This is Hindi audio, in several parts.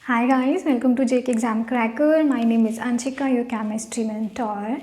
Hi guys, welcome to JK Exam Cracker. My name is Anshika, your chemistry mentor.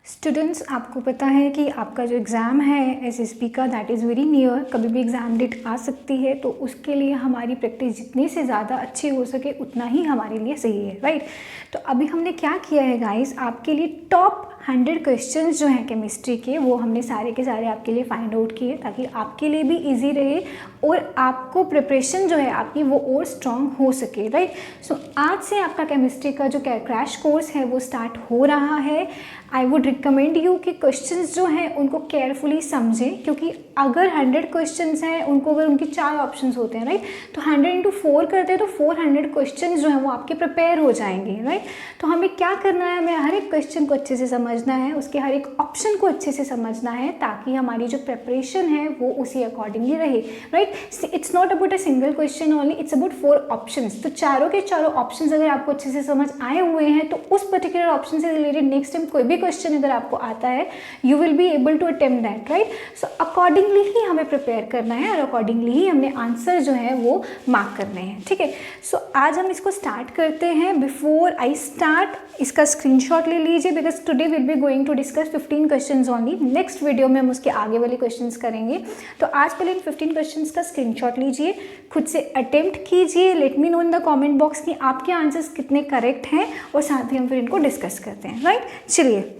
Students, आपको पता है कि आपका जो एग्ज़ाम है एसएसबी का दैट इज़ वेरी नियर, कभी भी एग्ज़ाम डेट आ सकती है, तो उसके लिए हमारी प्रैक्टिस जितनी से ज़्यादा अच्छी हो सके उतना ही हमारे लिए सही है, राइट। तो अभी हमने क्या किया है गाइस, आपके लिए टॉप 100 क्वेश्चंस जो हैं केमिस्ट्री के वो हमने सारे के सारे आपके लिए फाइंड आउट किए ताकि आपके लिए भी इजी रहे और आपको प्रिपरेशन जो है आपकी वो और स्ट्रॉन्ग हो सके, राइट। सो आज से आपका केमिस्ट्री का जो क्रैश कोर्स है वो स्टार्ट हो रहा है। आई वुड रिकमेंड यू कि क्वेश्चंस जो हैं उनको केयरफुली समझें, क्योंकि अगर 100 क्वेश्चंस हैं उनको अगर उनके 4 ऑप्शंस होते हैं, राइट, तो 100 इंटू 4 करते हैं तो 400 क्वेश्चंस जो हैं वो आपके प्रिपेयर हो जाएंगे, राइट। तो हमें क्या करना है, हमें हर एक क्वेश्चन को अच्छे से समझना है, उसके हर एक ऑप्शन को अच्छे से समझना है ताकि हमारी जो प्रिपरेशन है वो उसी अकॉर्डिंगली रहे, right. It's not about a single question only, it's about 4 options. तो चारों के चारों ऑप्शंस अगर आपको अच्छे से समझ आए हुए हैं तो उस पर्टिकुलर ऑप्शन से रिलेटेड नेक्स्ट टाइम कोई भी क्वेश्चन अगर आपको आता है you will be able to attempt that, right. So accordingly ही हमें प्रिपेयर करना है और अकॉर्डिंगली ही हमने आंसर जो है वो मार्क करने हैं, ठीक है। सो आज हम इसको स्टार्ट करते हैं। बिफोर आई स्टार्ट इसका स्क्रीनशॉट ले लीजिए because today will be going to discuss 15 questions only. Next video में हम उसके आगे वाले क्वेश्चंस करेंगे। तो आज पहले इन 15 क्वेश्चंस का स्क्रीनशॉट लीजिए, खुद से अटेम्प्ट कीजिए, late me no in the comment box कि आपके आंसर्स कितने करेक्ट हैं और साथ ही हम फिर इनको डिस्कस करते हैं, राइट। चलिए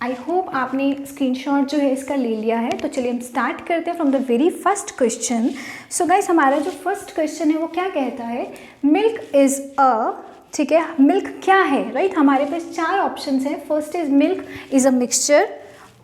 आई होप आपने स्क्रीनशॉट जो है इसका ले लिया है। तो चलिए हम स्टार्ट करते हैं from the very first question. So guys, हमारा जो फर्स्ट क्वेश्चन है वो क्या कहता है, मिल्क इज़ अ, ठीक है, मिल्क क्या है, राइट। हमारे पास 4 ऑप्शंस हैं। First is milk is a mixture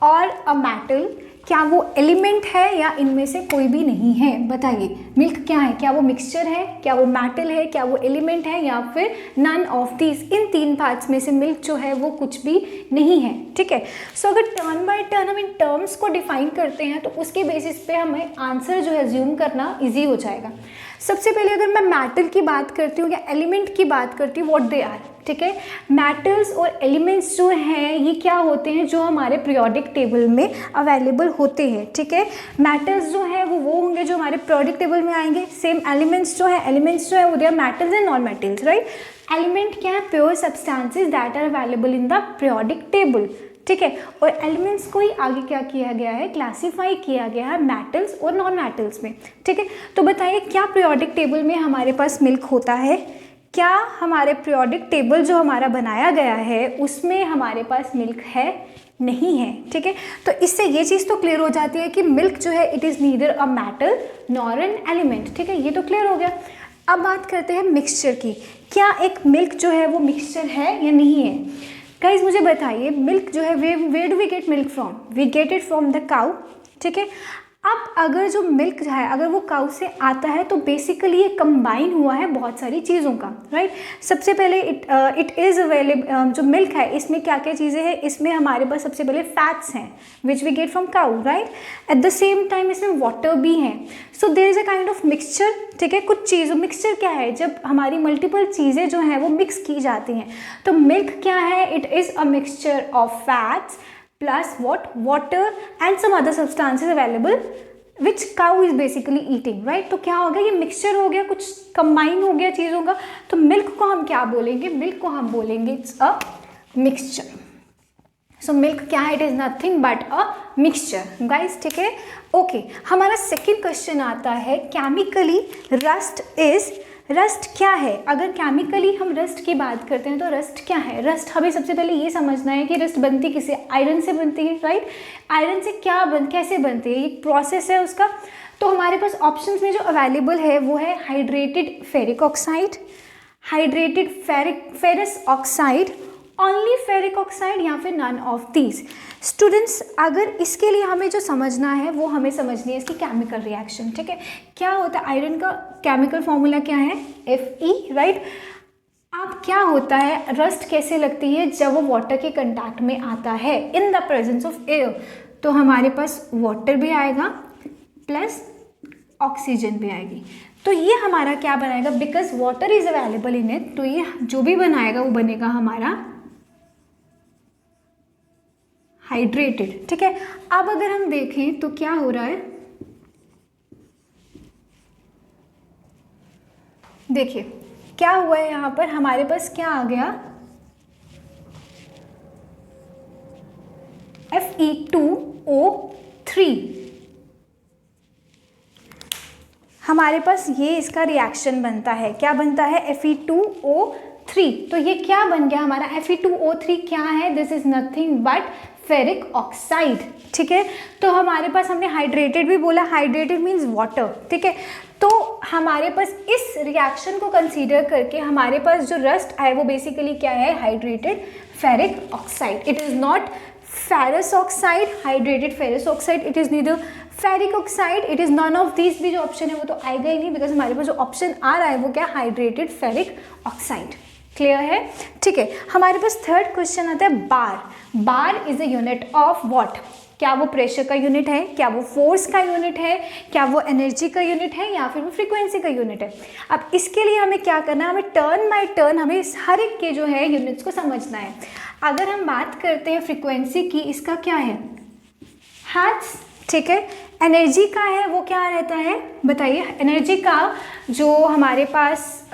और अ मेटल। क्या वो एलिमेंट है या इनमें से कोई भी नहीं है, बताइए। मिल्क क्या है, क्या वो मिक्सचर है, क्या वो मेटल है, क्या वो एलिमेंट है या फिर नन ऑफ दीज। इन 3 पार्ट्स में से मिल्क जो है वो कुछ भी नहीं है, ठीक है। सो अगर टर्न बाय टर्न हम इन टर्म्स को डिफाइन करते हैं तो उसके बेसिस पे हमें आंसर जो है ज्यूम करना ईजी हो जाएगा। सबसे पहले अगर मैं मेटल की बात करती हूँ या एलिमेंट की बात करती हूँ, व्हाट दे आर, ठीक है। मेटल्स और एलिमेंट्स जो हैं ये क्या होते हैं, जो हमारे पीरियोडिक टेबल में अवेलेबल होते हैं, ठीक है। मेटल्स जो है वो होंगे जो हमारे पीरियोडिक टेबल में आएंगे। सेम एलिमेंट्स जो है वो they are metals and non metals, right. Element क्या है, pure substances that are available in the periodic table, ठीक है। और एलिमेंट्स को ही आगे क्या किया गया है, क्लासीफाई किया गया है मेटल्स और नॉन मेटल्स में, ठीक है। तो बताइए क्या पीरियोडिक टेबल में हमारे पास मिल्क होता है, क्या हमारे पीरियोडिक टेबल जो हमारा बनाया गया है उसमें हमारे पास मिल्क है, नहीं है, ठीक है। तो इससे ये चीज़ तो क्लियर हो जाती है कि मिल्क जो है it is neither a metal nor an element, ठीक है, ये तो क्लियर हो गया। अब बात करते हैं मिक्सचर की। क्या एक मिल्क जो है वो मिक्सचर है या नहीं है। गाइस मुझे बताइए, मिल्क जो है where do we get milk from, we get it from the cow, ठीक है। अब अगर जो मिल्क है अगर वो काउ से आता है तो बेसिकली ये कंबाइन हुआ है बहुत सारी चीज़ों का, राइट। सबसे पहले इट इज़ अवेलेबल, जो मिल्क है इसमें क्या क्या चीज़ें हैं, इसमें हमारे पास सबसे पहले फैट्स हैं which we get from cow, right. At the same time इसमें वाटर भी है। So there is a kind of mixture, ठीक है। कुछ चीज़ों, मिक्सचर क्या है, जब हमारी मल्टीपल चीज़ें जो हैं वो मिक्स की जाती हैं। तो मिल्क क्या है, it is a mixture of fats plus what, water and some other substances available which cow is basically eating, right। तो क्या हो गया, ये मिक्सचर हो गया, कुछ कंबाइन हो गया चीज़ों का। तो मिल्क को हम क्या बोलेंगे, मिल्क को हम बोलेंगे it's a mixture. So milk क्या है, it is nothing but a mixture, guys, ठीक है। ओके, हमारा सेकेंड क्वेश्चन आता है, केमिकली रस्ट इज, रस्ट क्या है। अगर केमिकली हम रस्ट की बात करते हैं तो रस्ट क्या है। रस्ट हमें सबसे पहले ये समझना है कि रस्ट बनती किससे, आयरन से बनती है, राइट। आयरन से कैसे बनती है, ये प्रोसेस है उसका। तो हमारे पास ऑप्शंस में जो अवेलेबल है वो है hydrated ferric oxide, hydrated ferrous oxide, only ferric oxide या फिर नन ऑफ दीज। स्टूडेंट्स, अगर इसके लिए हमें जो समझना है वो हमें समझनी है इसकी केमिकल रिएक्शन, ठीक है। क्या होता है, आयरन का केमिकल फॉर्मूला क्या है, Fe, राइट। अब क्या होता है, रस्ट कैसे लगती है, जब वो वाटर के कंटैक्ट में आता है in the presence of air. तो हमारे पास वाटर भी आएगा प्लस ऑक्सीजन भी आएगी। तो ये हमारा क्या बनाएगा, because water is available in it, तो ये जो भी बनाएगा वो बनेगा हमारा हाइड्रेटेड। ठीक है, अब अगर हम देखें तो क्या हो रहा है, देखिए क्या हुआ है यहाँ पर, हमारे पास क्या आ गया, Fe2O3, हमारे पास ये इसका रिएक्शन बनता है, क्या बनता है, Fe2O3। तो ये क्या बन गया हमारा, Fe2O3 क्या है, this is nothing but ferric oxide. ठीक है, तो हमारे पास हमने हाइड्रेटेड भी बोला, हाइड्रेटेड मीन्स वाटर। ठीक है, तो हमारे पास इस रिएक्शन को कंसीडर करके हमारे पास जो रस्ट आए वो बेसिकली क्या है, hydrated ferric oxide. It is not ferrous oxide, hydrated ferrous oxide, it is neither ferric oxide, it is none of this. भी जो ऑप्शन है वो तो आएगा ही नहीं, बिकॉज हमारे पास जो ऑप्शन आ रहा है वो क्या, हाइड्रेटेड फेरिक ऑक्साइड। क्लियर है? ठीक है, हमारे पास थर्ड क्वेश्चन आता है bar. Bar is a unit of what, क्या वो प्रेशर का यूनिट है, क्या वो फोर्स का यूनिट है, क्या वो एनर्जी का यूनिट है, या फिर वो फ्रीक्वेंसी का यूनिट है। अब इसके लिए हमें क्या करना है, हमें टर्न बाय टर्न हमें हर एक के जो है यूनिट्स को समझना है। अगर हम बात करते हैं फ्रीक्वेंसी की, इसका क्या है, हर्ट्ज। ठीक है, एनर्जी का है वो क्या रहता है, बताइए, एनर्जी का जो हमारे पास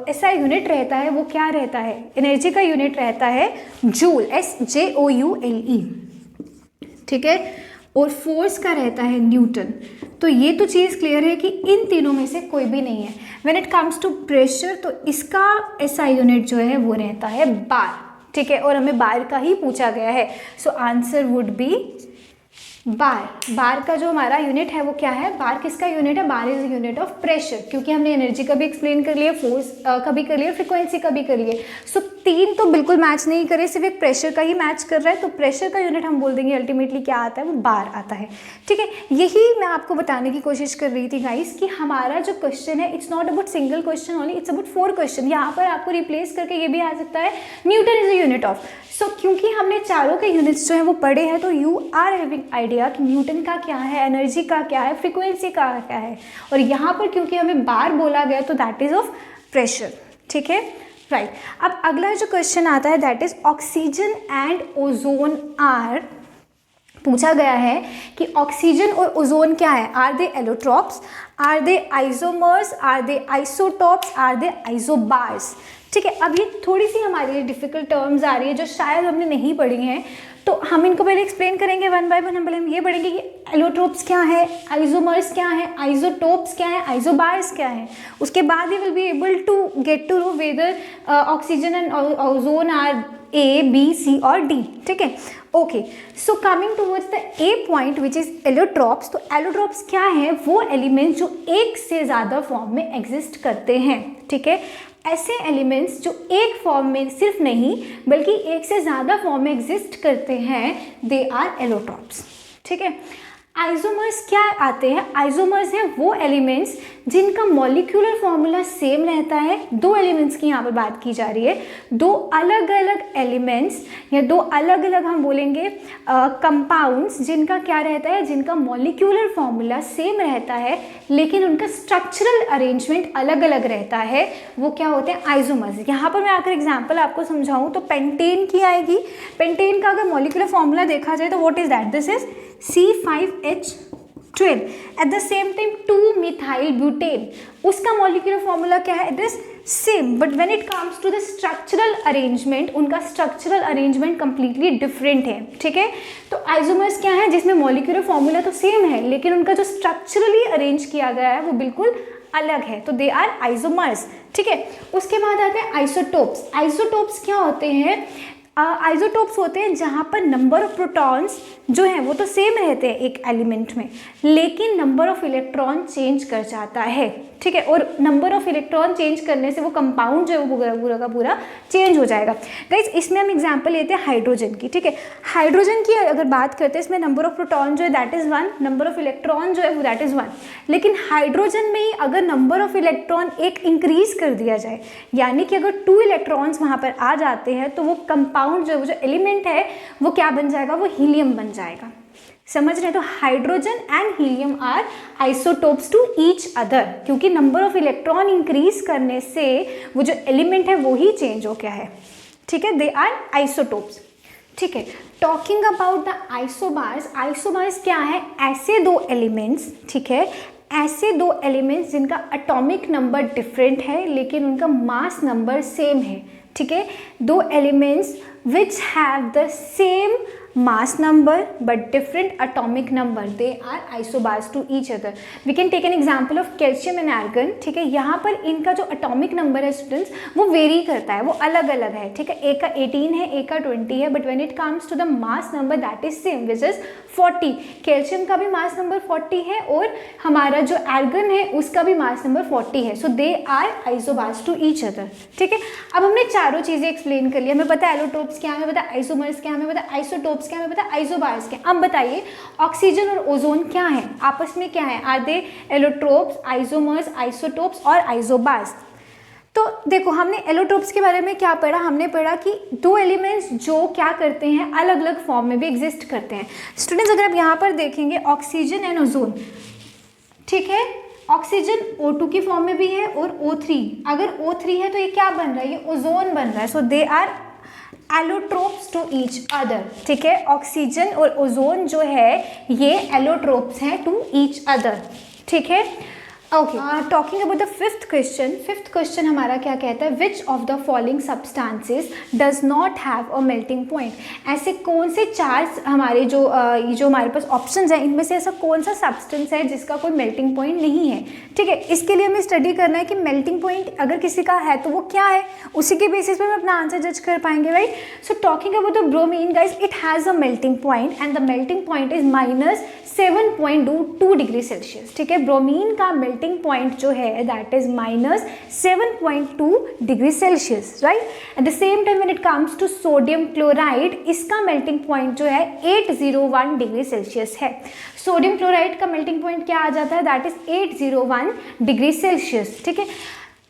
ऐसा यूनिट रहता है वो क्या रहता है, एनर्जी का यूनिट रहता है जूल, SJOULE। ठीक है, और फोर्स का रहता है न्यूटन। तो ये तो चीज़ क्लियर है कि इन तीनों में से कोई भी नहीं है। When it comes to pressure तो इसका ऐसा यूनिट जो है वो रहता है बार। ठीक है, और हमें बार का ही पूछा गया है, so answer would be bar. Bar का जो हमारा यूनिट है वो क्या है, बार किसका यूनिट है, bar is unit of pressure, क्योंकि हमने एनर्जी का भी एक्सप्लेन कर लिया, फोर्स का भी कर लिया, फ्रीक्वेंसी का भी कर लिए। सो तीन तो बिल्कुल मैच नहीं करे, सिर्फ एक प्रेशर का ही मैच कर रहा है, तो प्रेशर का यूनिट हम बोल देंगे अल्टीमेटली क्या आता है, वो बार आता है। ठीक है, यही मैं आपको बताने की कोशिश कर रही थी गाइस कि हमारा जो क्वेश्चन है it's not about single question only, it's about 4 question. यहाँ पर आपको रिप्लेस करके ये भी आ सकता है, newton is a unit of. So क्योंकि हमने चारों के यूनिट्स जो है वो पढ़े हैं, तो यू आर हैविंग आइडिया कि न्यूटन का क्या है, एनर्जी का क्या है, फ्रीक्वेंसी का क्या है। और यहाँ पर क्योंकि हमें बार बोला गया तो दैट इज ऑफ प्रेशर। ठीक है, राइट। अब अगला जो क्वेश्चन आता है that is oxygen and ozone are, पूछा गया है कि ऑक्सीजन और ओजोन क्या है, are they allotropes, are they isomers, are they isotopes, are they isobars. ठीक है, अब ये थोड़ी सी हमारे लिए डिफिकल्ट टर्म्स आ रही है जो शायद हमने नहीं पढ़ी हैं, तो हम इनको पहले एक्सप्लेन करेंगे वन बाय वन। हम पहले हम ये पढ़ेंगे कि एलोट्रोप्स क्या है, आइसोमर्स क्या है, आइसोटोप्स क्या है, आइसोबार्स क्या है। उसके बाद ही will be able to get to know whether oxygen and ozone are A, B, C और D। ठीक है, okay. So coming towards the A point which is allotropes. तो एलोट्रॉप्स क्या है, वो एलिमेंट्स जो एक से ज़्यादा फॉर्म में एग्जिस्ट करते हैं। ठीक है, ऐसे एलिमेंट्स जो एक फॉर्म में सिर्फ नहीं बल्कि एक से ज़्यादा फॉर्म में एग्जिस्ट करते हैं, दे आर एलोट्रॉप्स। ठीक है, आइसोमर्स क्या आते हैं, आइसोमर्स हैं वो एलिमेंट्स जिनका मॉलिक्यूलर फॉर्मूला सेम रहता है। दो एलिमेंट्स की यहाँ पर बात की जा रही है, दो अलग अलग एलिमेंट्स या दो अलग अलग हम बोलेंगे कंपाउंड्स जिनका क्या रहता है, जिनका मॉलिक्यूलर फॉर्मूला सेम रहता है लेकिन उनका स्ट्रक्चरल अरेंजमेंट अलग अलग रहता है, वो क्या होते हैं, आइसोमर्स। यहाँ पर मैं आकर एग्जाम्पल आपको समझाऊँ तो पेंटेन की आएगी। पेंटेन का अगर मॉलिक्यूलर फॉर्मूला देखा जाए तो what is that, this is C5H12। At the same time 2-methyl butane, उसका मॉलिक्यूलर फॉर्मूला क्या है, it is same, but when it comes to the structural arrangement, उनका स्ट्रक्चरल अरेंजमेंट कंप्लीटली डिफरेंट है। ठीक है, तो आइसोमर्स क्या है, जिसमें मॉलिक्यूलर फॉर्मूला तो सेम है लेकिन उनका जो स्ट्रक्चरली अरेंज किया गया है वो बिल्कुल अलग है, तो दे आर आइसोमर्स। ठीक है, उसके बाद आते हैं आइसोटोप्स। आइसोटोप्स क्या होते हैं, आइसोटोप्स होते हैं जहाँ पर नंबर ऑफ प्रोटॉन्स जो है वो तो सेम रहते हैं एक एलिमेंट में लेकिन नंबर ऑफ इलेक्ट्रॉन चेंज कर जाता है। ठीक है, और नंबर ऑफ इलेक्ट्रॉन चेंज करने से वो कंपाउंड जो है वो पूरा का पूरा चेंज हो जाएगा। गाइस, इसमें हम एग्जांपल लेते हैं हाइड्रोजन की। ठीक है, हाइड्रोजन की अगर बात करते हैं इसमें नंबर ऑफ प्रोटॉन जो है that is 1, number of electron जो है वो दैट इज़ 1, लेकिन हाइड्रोजन में ही अगर नंबर ऑफ इलेक्ट्रॉन एक इंक्रीज कर दिया जाए, यानी कि अगर 2 इलेक्ट्रॉन्स वहाँ पर आ जाते हैं तो वो कंपाउंड जो एलिमेंट है वो क्या बन जाएगा, वो हीलियम बन जाएगा। समझ रहे हैं, तो hydrogen and helium are isotopes to each other, क्योंकि नंबर ऑफ इलेक्ट्रॉन इंक्रीज करने से वो जो एलिमेंट है वो ही चेंज हो गया है। ठीक है, दे आर आइसोटोप्स। ठीक है। Talking about the isobars, isobars क्या है? ऐसे दो एलिमेंट्स, ठीक है, ऐसे दो एलिमेंट्स जिनका एटॉमिक नंबर डिफरेंट है लेकिन उनका मास नंबर सेम है, ठीक है। दो elements which have the same mass number but different atomic number, they are isobars to each other. We can take an example of calcium and argon, ठीक है। यहाँ पर इनका जो atomic number है स्टूडेंट्स वो वेरी करता है, वो अलग अलग है, ठीक है। एक का 18 है, एक का 20 है, but when it comes to the mass number that is same, which is 40. Calcium का भी मास नंबर 40 है और हमारा जो आर्गन है उसका भी मास नंबर 40 है। So they are isobars to each other, ठीक है। अब हमने चारों चीज़ें एक्सप्लेन कर लिया, हमें पता है एलोट्रोप्स क्या, हमें पता है आइसोमर्स क्या, हमें पता है आइसोटोप्स क्या, हमें पता है आइसोबार्स क्या। अब बताइए ऑक्सीजन और ओजोन क्या है, आपस में क्या है? Are they allotropes, isomers, isotopes और आइसोबार्स? तो देखो हमने एलोट्रोप्स के बारे में क्या पढ़ा, हमने पढ़ा कि दो एलिमेंट्स जो क्या करते हैं अलग अलग फॉर्म में भी एग्जिस्ट करते हैं। स्टूडेंट्स अगर आप यहाँ पर देखेंगे ऑक्सीजन एंड ओजोन, ठीक है, ऑक्सीजन O2 की फॉर्म में भी है और O3, अगर O3 है तो ये क्या बन रहा है? ये ओजोन बन रहा है। So they are allotropes to each other, ठीक है। ऑक्सीजन और ओजोन जो है ये एलोट्रोप्स हैं टू ईच अदर, ठीक है। Okay, talking about the fifth question हमारा क्या कहता है? Which of the following substances does not have a melting point? ऐसे कौन से चार हमारे जो हमारे पास ऑप्शंस हैं इनमें से ऐसा कौन सा सब्सटेंस है जिसका कोई मेल्टिंग पॉइंट नहीं है, ठीक है। इसके लिए हमें स्टडी करना है कि मेल्टिंग पॉइंट अगर किसी का है तो वो क्या है, उसी के बेसिस पे हम अपना आंसर जज कर पाएंगे, right. So talking about the bromine guys, it has a melting point and the melting point is -7.2 degree Celsius, ठीक है। ब्रोमीन का मेल्टिंग पॉइंट जो है that is -7.2 degree Celsius, right. At the same time when it comes to sodium chloride, इसका मेल्टिंग पॉइंट जो है 801 डिग्री सेल्सियस है। सोडियम क्लोराइड का मेल्टिंग पॉइंट क्या आ जाता है? दैट इज 801 डिग्री सेल्सियस, ठीक है।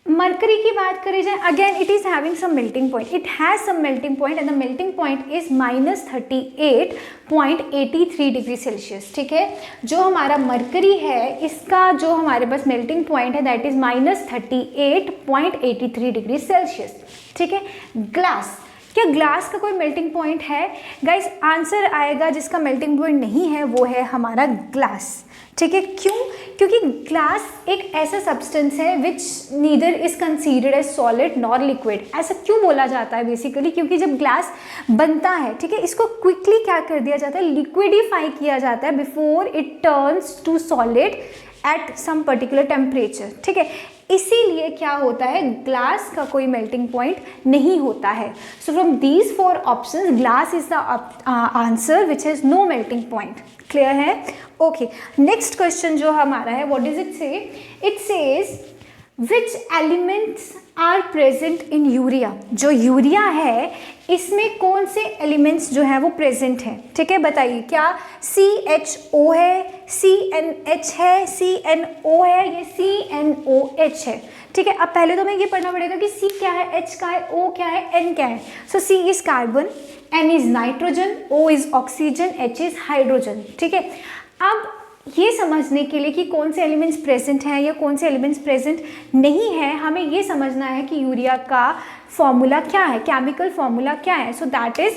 मरकरी की बात करी जाए, again it is having some melting point, it has some melting point and the melting point is -38.83 degree Celsius, ठीक है। जो हमारा मरकरी है इसका जो हमारे पास मेल्टिंग पॉइंट है दैट इज -38.83 डिग्री सेल्सियस, ठीक है। ग्लास, क्या ग्लास का कोई मेल्टिंग पॉइंट है? गाइस आंसर आएगा जिसका मेल्टिंग पॉइंट नहीं है वो है हमारा ग्लास, ठीक है। क्यों? क्योंकि ग्लास एक ऐसा सब्सटेंस है which neither is considered as solid nor liquid. ऐसा क्यों बोला जाता है? बेसिकली क्योंकि जब ग्लास बनता है, ठीक है, इसको क्विकली क्या कर दिया जाता है? लिक्विडिफाई किया जाता है before it turns to solid at some particular temperature, ठीक है। इसीलिए क्या होता है, ग्लास का कोई मेल्टिंग पॉइंट नहीं होता है। So from these four options glass is the answer which has no melting point. Clear है? ओके, नेक्स्ट क्वेश्चन जो हमारा है, what does it say? It says which elements are present in urea. जो यूरिया है इसमें कौन से एलिमेंट्स जो है वो प्रेजेंट हैं, ठीक है। बताइए, क्या CHO है, CNH है, CNO है, ये CNOH है, ठीक है। अब पहले तो हमें ये पढ़ना पड़ेगा कि C क्या है, H क्या है, O क्या है, N क्या है। सो C is carbon, N is nitrogen, O is oxygen, H is hydrogen, ठीक है। अब ये समझने के लिए कि कौन से एलिमेंट्स प्रेजेंट हैं या कौन से एलिमेंट्स प्रेजेंट नहीं है, हमें ये समझना है कि यूरिया का फॉर्मूला क्या है, केमिकल फॉर्मूला क्या है। सो दैट इज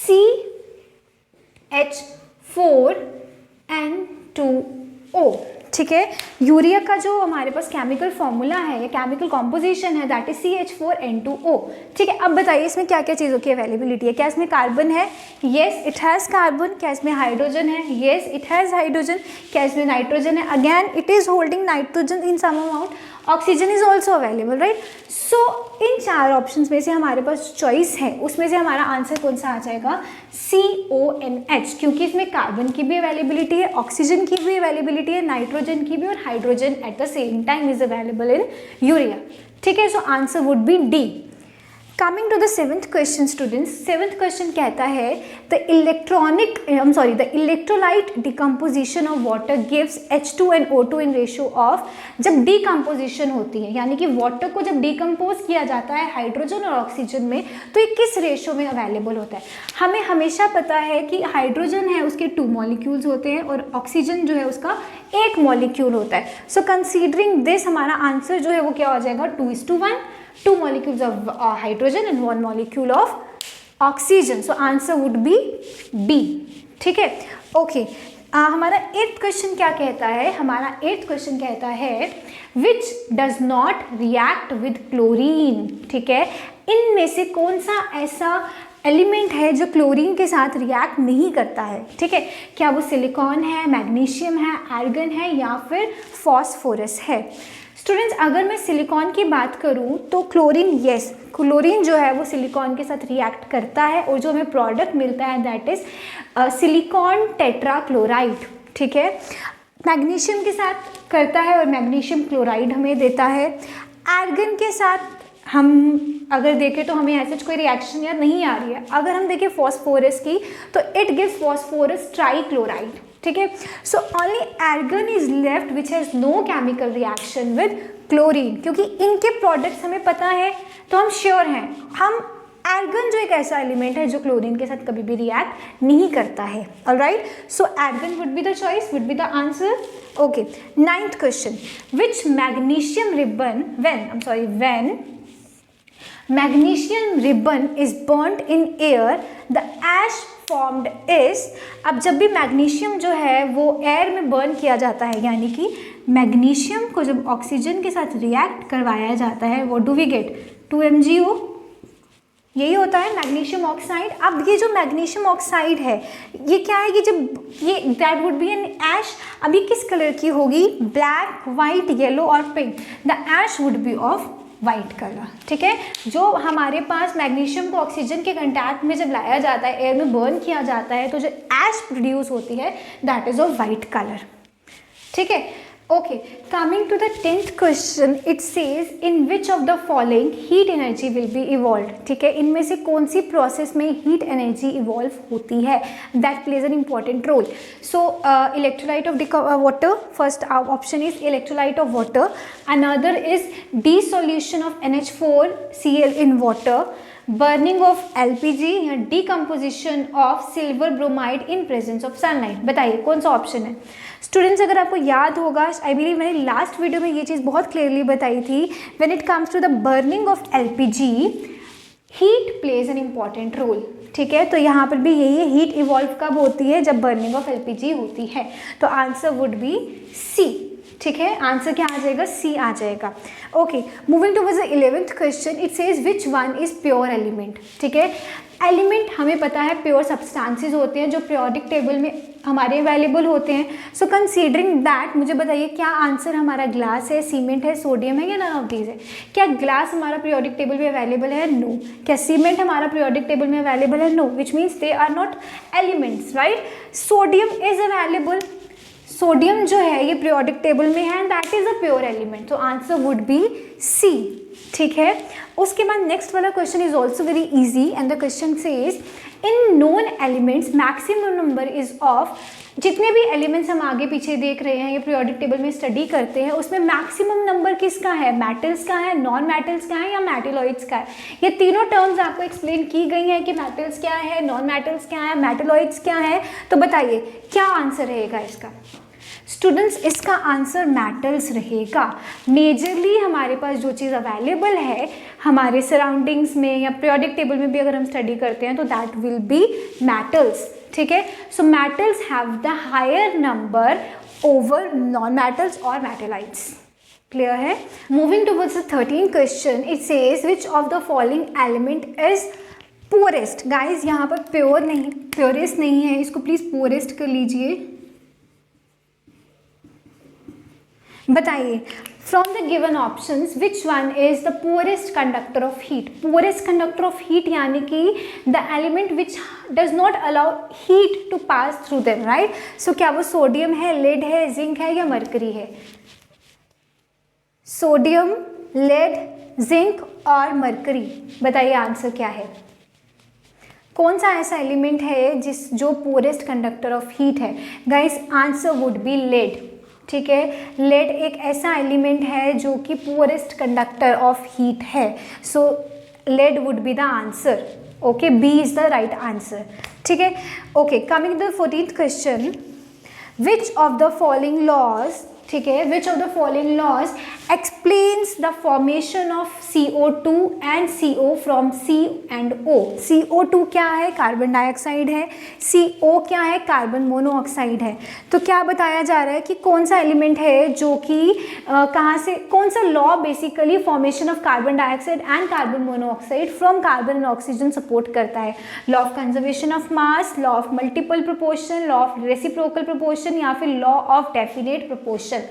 CH4N2O, ठीक है। यूरिया का जो हमारे पास केमिकल फॉर्मूला है या केमिकल कॉम्पोजिशन है दैट इज CH4N2O, ठीक है। अब बताइए इसमें क्या क्या चीज़ों की अवेलेबिलिटी है। क्या इसमें कार्बन है? Yes it has carbon. क्या इसमें हाइड्रोजन है? Yes it has hydrogen. क्या इसमें नाइट्रोजन है? Again it is holding nitrogen in some amount. Oxygen is also available, right. So इन चार ऑप्शंस में से हमारे पास चॉइस है, उसमें से हमारा आंसर कौन सा आ जाएगा? CONH, क्योंकि इसमें कार्बन की भी अवेलेबिलिटी है, ऑक्सीजन की भी अवेलेबिलिटी है, नाइट्रोजन की भी, और hydrogen at the same time is available in urea, ठीक है। So answer would be D. Coming to the seventh question students, seventh question कहता है the electrolyte decomposition of water gives H2 and O2 in ratio of. जब डिकम्पोजिशन होती है यानी कि वाटर को जब डिकम्पोज किया जाता है हाइड्रोजन और ऑक्सीजन में, तो ये किस रेशियो में अवेलेबल होता है? हमें हमेशा पता है कि हाइड्रोजन है उसके 2 मॉलिक्यूल्स होते हैं और ऑक्सीजन जो है उसका 1 मॉलिक्यूल होता है। सो कंसीडरिंग दिस हमारा आंसर जो है वो क्या हो जाएगा? 2:1, 2 molecules of hydrogen and 1 molecule of oxygen, so answer would be B. ठीक है, ओके। हमारा 8th क्वेश्चन क्या कहता है? हमारा 8th क्वेश्चन कहता है विच does not react with chlorine. ठीक है, इनमें से कौन सा ऐसा एलिमेंट है जो क्लोरीन के साथ रिएक्ट नहीं करता है? ठीक है, क्या वो सिलिकॉन है, मैग्नीशियम है, आर्गन है या फिर फॉस्फोरस है? स्टूडेंट्स, अगर मैं सिलिकॉन की बात करूं तो क्लोरीन, यस, क्लोरीन जो है वो सिलिकॉन के साथ रिएक्ट करता है और जो हमें प्रोडक्ट मिलता है दैट इज सिलिकॉन टेट्राक्लोराइड। ठीक है, मैग्नीशियम के साथ करता है और मैग्नीशियम क्लोराइड हमें देता है। आर्गन के साथ हम अगर देखें तो हमें ऐसे कोई रिएक्शन यार नहीं आ रही है। अगर हम देखें फॉस्फोरस की तो इट गिव्स फॉस्फोरस ट्राइक्लोराइड। ठीक है, so only argon is left which has no chemical reaction with chlorine. क्योंकि इनके प्रोडक्ट्स हमें पता है तो हम श्योर हैं, हम आर्गन जो एक ऐसा एलिमेंट है जो क्लोरीन के साथ कभी भी रिएक्ट नहीं करता है। Alright, so argon would be the choice, would be the answer. Okay, 9th question, which magnesium ribbon when magnesium ribbon is burnt in air the ash formed is। अब जब भी मैग्नीशियम जो है वो एयर में बर्न किया जाता है, यानी कि मैग्नीशियम को जब ऑक्सीजन के साथ रिएक्ट करवाया जाता है, वो डू वी गेट 2MgO, यही होता है मैग्नीशियम ऑक्साइड। अब ये जो मैग्नीशियम ऑक्साइड है ये क्या है कि जब ये that would be an ash, अभी किस कलर की होगी? ब्लैक, वाइट, येलो और pink. The ash would be of white colour. ठीक है, जो हमारे पास मैग्नीशियम को ऑक्सीजन के कंटैक्ट में जब लाया जाता है, एयर में बर्न किया जाता है, तो जो ऐश प्रोड्यूस होती है that is of white colour. ठीक है, okay, coming to the 10th question, it says in which of the following heat energy will be evolve. ठीक है, इनमें से कौन सी प्रोसेस में हीट एनर्जी इवॉल्व होती है? That plays an important role. So electrolyte of water, first option is electrolyte of water, another is dissolution of NH4Cl in water, burning of LPG या decomposition of silver bromide in presence of sunlight. बताइए कौन सा ऑप्शन है? स्टूडेंट्स, अगर आपको याद होगा, आई बिलीव मैंने लास्ट वीडियो में ये चीज़ बहुत क्लियरली बताई थी, when it comes to the burning of LPG heat plays an important role. ठीक है, तो यहाँ पर भी यही हीट इवॉल्व कब होती है? जब बर्निंग ऑफ LPG होती है। तो आंसर वुड बी सी। ठीक है, आंसर क्या आ जाएगा? सी आ जाएगा। Okay, moving towards the 11th question, it says which one is pure element. ठीक है, एलिमेंट हमें पता है प्योर सब्सटेंसेस होते हैं जो पीरियोडिक टेबल में हमारे अवेलेबल होते हैं। सो कंसीडरिंग दैट, मुझे बताइए क्या आंसर हमारा ग्लास है, सीमेंट है, सोडियम है या नन ऑफ दीज है? क्या ग्लास हमारा पीरियोडिक टेबल में अवेलेबल है? नो। क्या सीमेंट हमारा पीरियोडिक टेबल में अवेलेबल है? No, which means they are not elements, right. Sodium is available, sodium जो है ये पीरियोडिक टेबल में है and that is a pure element, तो आंसर वुड बी सी। ठीक है, उसके बाद नेक्स्ट वाला question is also very easy and the question says in known elements maximum number is of. जितने भी एलिमेंट्स हम आगे पीछे देख रहे हैं, ये पीरियोडिक टेबल में स्टडी करते हैं, उसमें मैक्सिमम नंबर किसका है? मेटल्स का है, नॉन मेटल्स का है या मेटलॉइड्स का है? ये तीनों टर्म्स आपको एक्सप्लेन की गई हैं कि मेटल्स क्या है, नॉन मेटल्स क्या है, मेटलॉइड्स क्या है। तो बताइए क्या आंसर रहेगा इसका? स्टूडेंट्स, इसका आंसर मेटल्स रहेगा। मेजरली हमारे पास जो चीज़ अवेलेबल है हमारे सराउंडिंग्स में या पीरियोडिक टेबल में भी अगर हम स्टडी करते हैं तो दैट विल बी मेटल्स। ठीक है, so metals have the higher number over non metals और मेटलाइट्स। क्लियर है? Moving towards the 13th question, it says which of the following element is poorest. Guys यहाँ पर प्योर नहीं, प्योरेस्ट नहीं है, इसको प्लीज पोरेस्ट कर लीजिए। बताइए from the given options which one is the poorest conductor of heat. Poorest conductor of heat यानी कि the element which does not allow heat to pass through them, right. So क्या वो सोडियम है, लेड है, जिंक है या मरकरी है? सोडियम, लेड, जिंक और मरकरी। बताइए आंसर क्या है? कौन सा ऐसा एलिमेंट है जो पोरेस्ट कंडक्टर ऑफ हीट है? Guys answer would be lead. ठीक है, लेड एक ऐसा एलिमेंट है जो कि पोरेस्ट कंडक्टर ऑफ हीट है, so lead would be the answer. Okay, B is the right answer. ठीक है, okay, coming to the 14th question, which of the following laws, ठीक है, which of the following laws explains the formation of CO2 and CO from C and O. CO2 क्या है? कार्बन डाइऑक्साइड है। CO क्या है? कार्बन मोनोऑक्साइड है। तो क्या बताया जा रहा है कि कौन सा एलिमेंट है जो कि कहाँ से, कौन सा law basically formation of carbon dioxide and carbon monoxide from carbon and oxygen support करता है? Law of conservation of mass, law of multiple proportion, law of reciprocal proportion या फिर लॉ ऑफ डेफिनेट प्रोपोर्शन।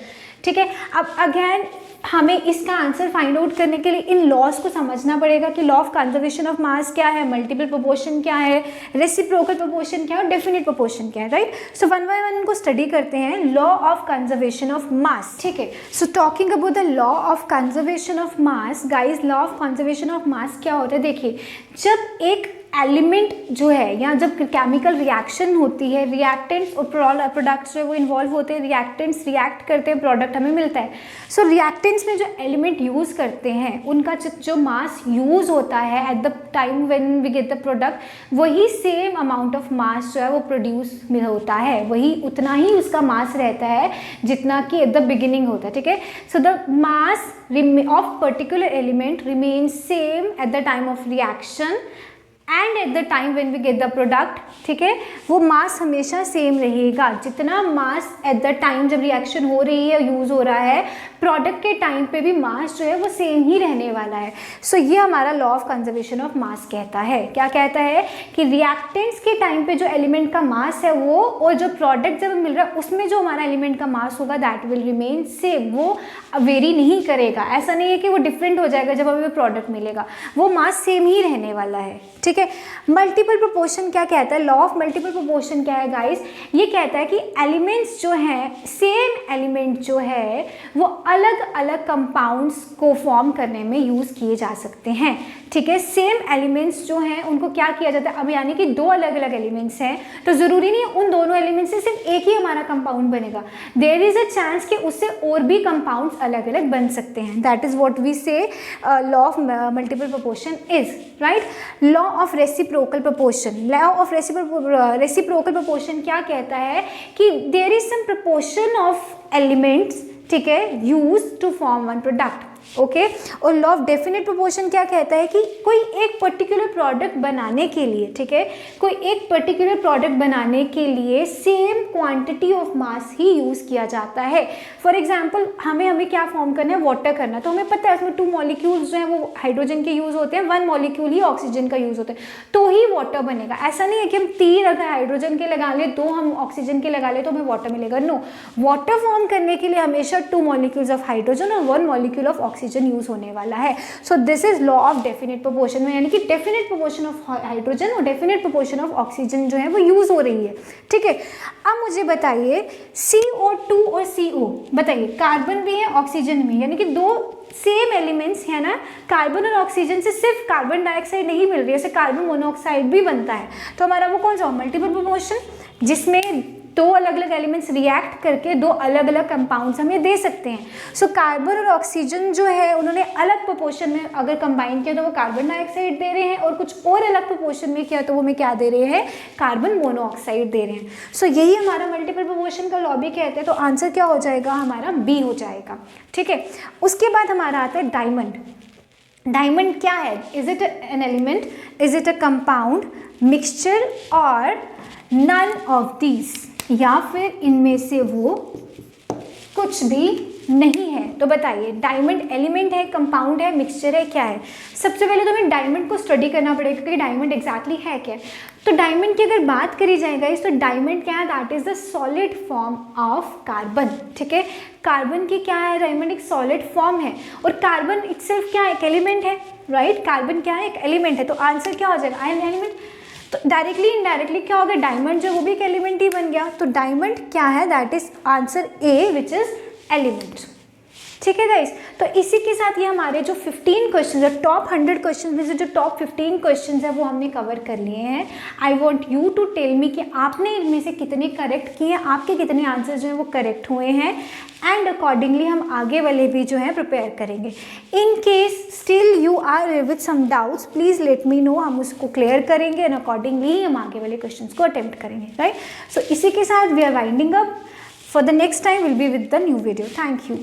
ठीक है, अब अगेन हमें इसका आंसर फाइंड आउट करने के लिए इन लॉज को समझना पड़ेगा कि law of conservation of mass क्या है, मल्टीपल प्रोपोर्शन क्या है, रेसिप्रोकल प्रोपोर्शन क्या है और डेफिनेट प्रोपोर्शन क्या है, right. So one by one इनको स्टडी करते हैं। Law of conservation of mass, ठीक है। सो talking about the law of conservation of mass, guys law of conservation of mass क्या होता है? देखिए, जब एक एलिमेंट जो है या जब केमिकल रिएक्शन होती है, रिएक्टेंट्स और प्रोडक्ट्स जो है वो इन्वॉल्व होते हैं, रिएक्टेंट्स रिएक्ट करते हैं, प्रोडक्ट हमें मिलता है। सो रिएक्टेंट्स में जो एलिमेंट यूज़ करते हैं उनका जो मास यूज़ होता है at the time when we get the product, वही सेम अमाउंट ऑफ मास जो है वो प्रोड्यूस में होता है, वही उतना ही उसका मास रहता है जितना कि एट द बिगिनिंग होता है। ठीक है, so the mass of particular element remains same at the time of reaction and at the time when we get the product. ठीक है, वो मास हमेशा सेम रहेगा, जितना मास एट द टाइम जब रिएक्शन हो रही है, यूज़ हो रहा है, प्रोडक्ट के टाइम पे भी मास जो है वो सेम ही रहने वाला है। सो ये हमारा law of conservation of mass कहता है। क्या कहता है कि रिएक्टेंट्स के टाइम पे जो एलिमेंट का मास है वो, और जो प्रोडक्ट जब मिल रहा है उसमें जो हमारा एलिमेंट का मास होगा दैट विल रिमेन सेम, वो वेरी नहीं करेगा। ऐसा नहीं है कि वो डिफरेंट हो जाएगा जब हमें प्रोडक्ट मिलेगा, वो मास सेम ही रहने वाला है। ठीक है, मल्टीपल प्रोपोर्शन क्या कहता है? लॉ ऑफ मल्टीपल प्रोपोर्शन क्या है गाइस? ये कहता है कि एलिमेंट्स जो हैं, सेम एलिमेंट जो है वो अलग अलग कंपाउंड्स को फॉर्म करने में यूज़ किए जा सकते हैं। ठीक है, सेम एलिमेंट्स जो हैं उनको क्या किया जाता है? अब यानी कि दो अलग अलग एलिमेंट्स हैं तो ज़रूरी नहीं उन दोनों एलिमेंट्स से सिर्फ एक ही हमारा कंपाउंड बनेगा, देयर इज़ अ चांस कि उससे और भी कंपाउंड्स अलग अलग बन सकते हैं। That is what we say law of multiple proportion is, right. Law of reciprocal proportion, law of reciprocal proportion क्या कहता है कि there is some proportion of elements, ठीक है, use to form one product. Okay, और लॉ ऑफ डेफिनेट प्रोपोर्शन क्या कहता है कि कोई एक पर्टिकुलर प्रोडक्ट बनाने के लिए, ठीक है, कोई एक पर्टिकुलर प्रोडक्ट बनाने के लिए same quantity of mass he use किया जाता है। फॉर एग्जांपल हमें क्या फॉर्म करना है? वाटर करना, तो हमें पता है उसमें 2 मॉलिक्यूल्स जो हैं वो हाइड्रोजन के यूज़ होते हैं, 1 मॉलिक्यूल ही ऑक्सीजन का यूज़ होता है, तो ही वाटर बनेगा। ऐसा नहीं है कि हम 3 अगर हाइड्रोजन के लगा ले, 2 हम ऑक्सीजन के लगा ले तो हमें वाटर मिलेगा। नो, वाटर फॉर्म करने के लिए हमेशा 2 मॉलिक्यूल्स ऑफ हाइड्रोजन और 1 मॉलिक्यूल ऑफ ऑक्सीजन यूज होने वाला है। So this is law of definite proportion में, यानी कि डेफिनेट प्रोपोर्शन ऑफ हाइड्रोजन और डेफिनेट प्रोपोर्शन ऑफ ऑक्सीजन जो है वो यूज हो रही है। ठीक है, अब मुझे बताइए CO2 और CO, बताइए कार्बन भी है ऑक्सीजन भी, यानी कि 2 सेम एलिमेंट्स है ना, कार्बन और ऑक्सीजन से सिर्फ कार्बन डाइऑक्साइड नहीं मिल रही है, इससे कार्बन मोनोऑक्साइड भी बनता है। तो हमारा वो कौन सा मल्टीपल प्रोपोर्शन, जिसमें 2 अलग अलग एलिमेंट्स रिएक्ट करके 2 अलग अलग कंपाउंड्स हमें दे सकते हैं। सो कार्बन और ऑक्सीजन जो है उन्होंने अलग प्रोपोर्शन में अगर कंबाइन किया तो वो कार्बन डाइऑक्साइड दे रहे हैं, और कुछ और अलग प्रोपोर्शन में किया तो वो हमें क्या दे रहे हैं? कार्बन मोनोऑक्साइड दे रहे हैं। सो यही हमारा मल्टीपल प्रोपोर्शन का लॉ भी कहते हैं। तो आंसर क्या हो जाएगा? हमारा बी हो जाएगा। ठीक है, उसके बाद हमारा आता है डायमंड। डायमंड क्या है? Is it an element, is it a compound, mixture और नन ऑफ दीज, या फिर इनमें से वो कुछ भी नहीं है? तो बताइए, डायमंड एलिमेंट है, कंपाउंड है, मिक्सचर है, क्या है? सबसे पहले तो हमें डायमंड को स्टडी करना पड़ेगा कि डायमंड एग्जैक्टली है क्या। तो डायमंड की अगर बात करी जाए गाइस, तो डायमंड क्या है? That is the solid form of carbon. ठीक है, कार्बन की क्या है? डायमंड एक सॉलिड फॉर्म है, और कार्बन इटसेल्फ क्या है? एक एलिमेंट है, राइट। कार्बन क्या है? एक एलिमेंट है। तो आंसर क्या हो जाएगा? An element. तो डायरेक्टली इनडायरेक्टली क्या हो गया? डायमंड जो वो भी एक एलिमेंट ही बन गया। तो डायमंड क्या है? That is answer A, which is element. ठीक है गाइस, तो इसी के साथ ये हमारे जो 15 क्वेश्चन है, टॉप 100 क्वेश्चन में से जो टॉप 15 क्वेश्चन है वो हमने कवर कर लिए हैं। I want you to tell me कि आपने इनमें से कितने करेक्ट किए, आपके कितने आंसर जो हैं वो करेक्ट हुए हैं, एंड अकॉर्डिंगली हम आगे वाले भी जो हैं प्रिपेयर करेंगे। In case still you are with some doubts, please let me know, हम उसको क्लियर करेंगे एंड अकॉर्डिंगली हम आगे वाले क्वेश्चन को अटेम्प्ट करेंगे, राइट। सो इसी के साथ we are winding up. For the next time we'll be with the new video. Thank you.